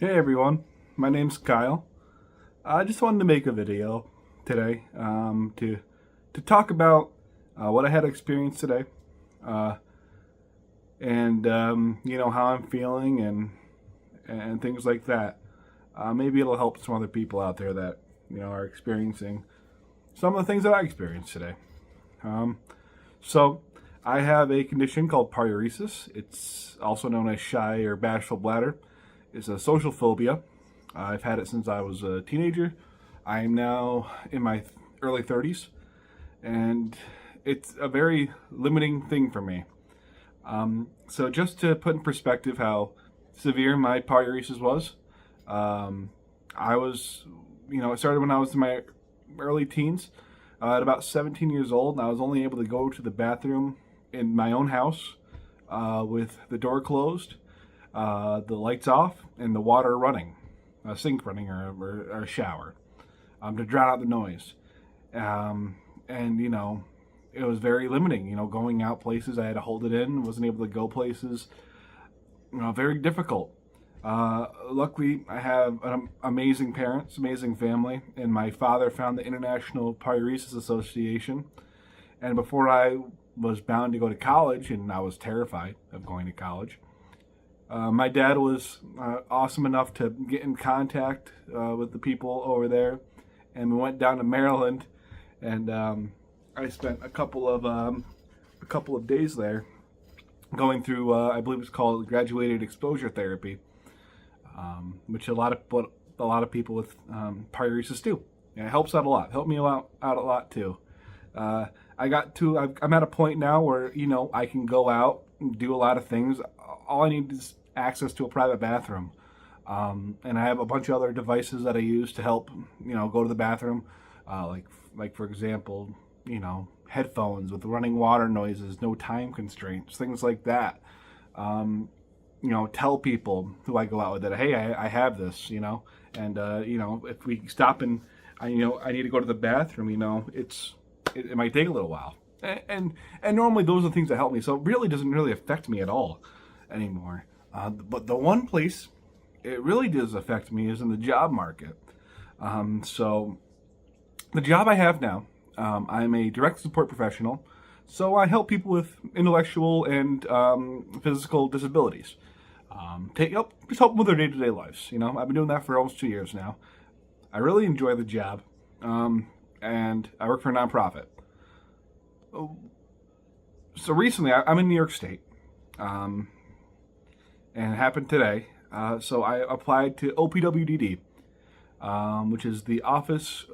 Hey everyone, my name's Kyle. I just wanted to make a video today to talk about what I had experienced today, uh, and how I'm feeling and things like that. Maybe it'll help some other people out there that are experiencing some of the things that I experienced today. Um, so I have a condition called pareiresis. It's also known as shy or bashful bladder. It's a social phobia. I've had it since I was a teenager. I am now in my early 30s, and it's a very limiting thing for me. So just to put in perspective how severe my pareiresis was, I was, it started when I was in my early teens, at about 17 years old, and I was only able to go to the bathroom in my own house with the door closed, the lights off, and the water running, a sink running or a shower, to drown out the noise. And it was very limiting. Going out places, I had to hold it in. Wasn't able to go places. Very difficult. Luckily, I have amazing parents, amazing family, and my father found the International Pareiresis Association. And before I was bound to go to college, and I was terrified of going to college, my dad was awesome enough to get in contact with the people over there, and we went down to Maryland, and I spent a couple of days there, going through I believe it's called graduated exposure therapy, which a lot of people with pareiresis do. And it helps out a lot. Helped me out a lot too. I'm at a point now where I can go out and do a lot of things. All I need is access to a private bathroom, and I have a bunch of other devices that I use to help go to the bathroom, like for example, headphones with running water noises, no time constraints, things like that. Tell people who I go out with that, hey, I have this, and if we stop and I need to go to the bathroom, it might take a little while, and normally those are the things that help me, so it really doesn't really affect me at all anymore. But the one place it really does affect me is in the job market. So the job I have now, I'm a direct support professional, so I help people with intellectual and physical disabilities. Just help them with their day-to-day lives. I've been doing that for almost 2 years now. I really enjoy the job, and I work for a nonprofit. So recently, I'm in New York State, and it happened today. So I applied to OPWDD, which is the Office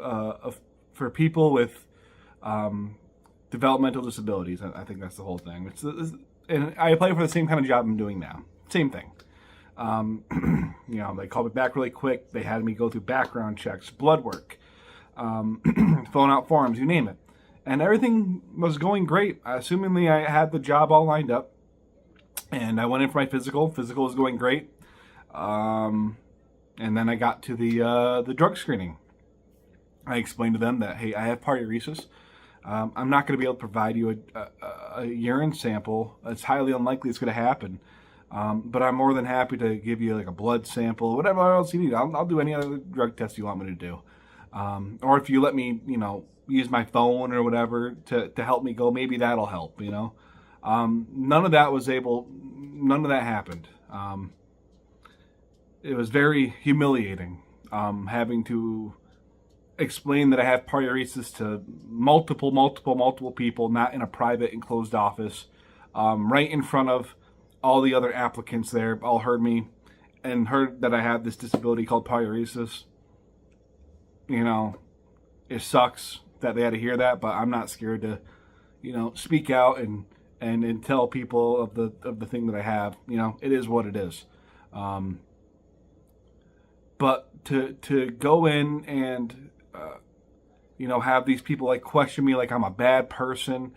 for People with Developmental Disabilities. I think that's the whole thing. And I applied for the same kind of job I'm doing now. Same thing. They called me back really quick. They had me go through background checks, blood work, filling out forms, you name it. And everything was going great. Assumingly, I had the job all lined up. And I went in for my physical. Physical was going great. And then I got to the drug screening. I explained to them that, hey, I have pareiresis. I'm not going to be able to provide you a urine sample. It's highly unlikely it's going to happen. But I'm more than happy to give you like a blood sample, whatever else you need. I'll do any other drug test you want me to do. Or if you let me, use my phone or whatever to help me go, maybe that'll help, None of that happened. It was very humiliating, having to explain that I have pareiresis to multiple people, not in a private enclosed office, right in front of all the other applicants there. All heard me and heard that I have this disability called pareiresis. It sucks that they had to hear that, but I'm not scared to, speak out and tell people of the thing that I have. It is what it is. But to go in and have these people like question me like I'm a bad person,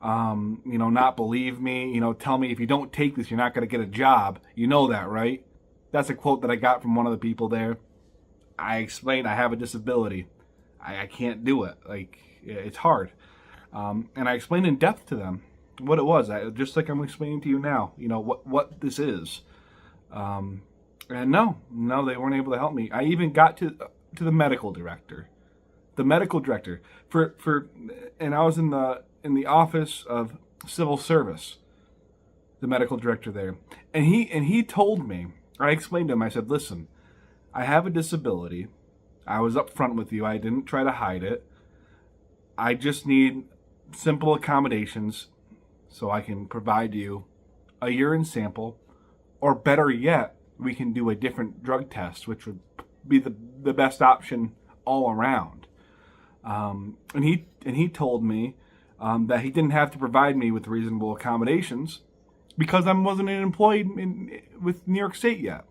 not believe me, tell me if you don't take this, you're not going to get a job. You know that, right? That's a quote that I got from one of the people there. I explained I have a disability. I can't do it. Like, it's hard. And I explained in depth to them what it was, just like I'm explaining to you now, what this is. And no, they weren't able to help me. I even got to the medical director. The medical director and I was in the office of civil service, the medical director there. And he told me, I explained to him, I said, listen, I have a disability. I was upfront with you. I didn't try to hide it. I just need simple accommodations so I can provide you a urine sample, or better yet, we can do a different drug test, which would be the best option all around. And he told me that he didn't have to provide me with reasonable accommodations because I wasn't employed with New York State yet.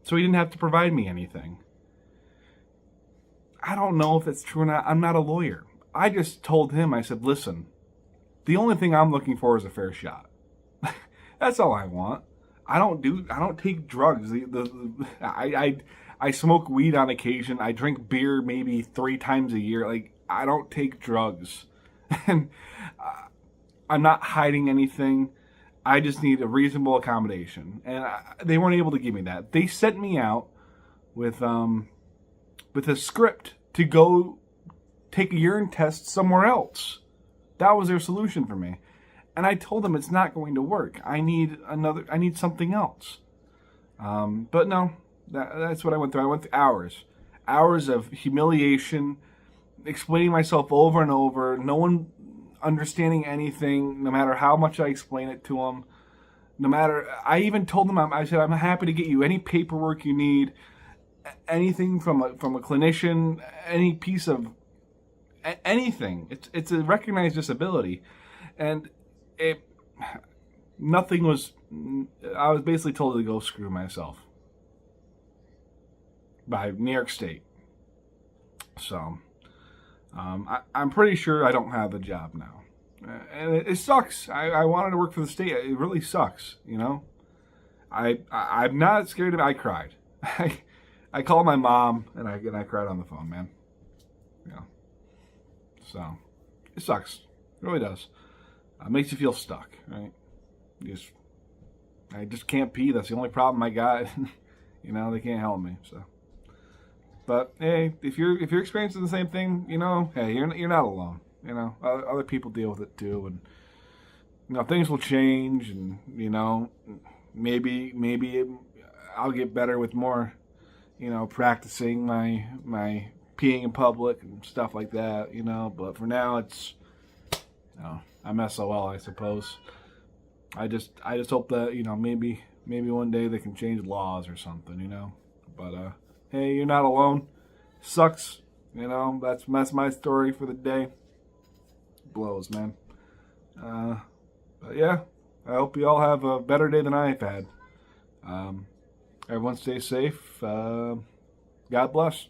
So he didn't have to provide me anything. I don't know if it's true or not. I'm not a lawyer. I just told him, I said, listen, the only thing I'm looking for is a fair shot. That's all I want. I don't take drugs. I smoke weed on occasion. I drink beer maybe 3 times a year. Like, I don't take drugs. And I'm not hiding anything. I just need a reasonable accommodation. And they weren't able to give me that. They sent me out with a script to go take a urine test somewhere else. That was their solution for me. And I told them it's not going to work. I need something else. But no, that's what I went through. I went through hours of humiliation, explaining myself over and over, no one understanding anything, no matter how much I explain it to them. I even told them, I said, I'm happy to get you any paperwork you need, anything from a clinician, any piece of anything. It's a recognized disability, and nothing was. I was basically told to go screw myself by New York State. So I'm pretty sure I don't have a job now, and it sucks. I wanted to work for the state. It really sucks, you know. I'm not scared of it. I cried. I called my mom and I cried on the phone, man. Yeah. So it sucks. It really does. It makes you feel stuck, right? I just can't pee. That's the only problem I got. You know, they can't help me. So, but hey, if you're experiencing the same thing, you know, hey, you're not alone. You know, other people deal with it too, and you know, things will change, and you know, maybe I'll get better with more, you know, practicing my peeing in public and stuff like that, you know. But for now, it's, you know, I'm SOL, I suppose. I just hope that, you know, maybe one day they can change laws or something, you know. But hey, you're not alone. Sucks, you know. That's my story for the day. Blows, man. But yeah, I hope you all have a better day than I've had. Everyone stay safe. God bless.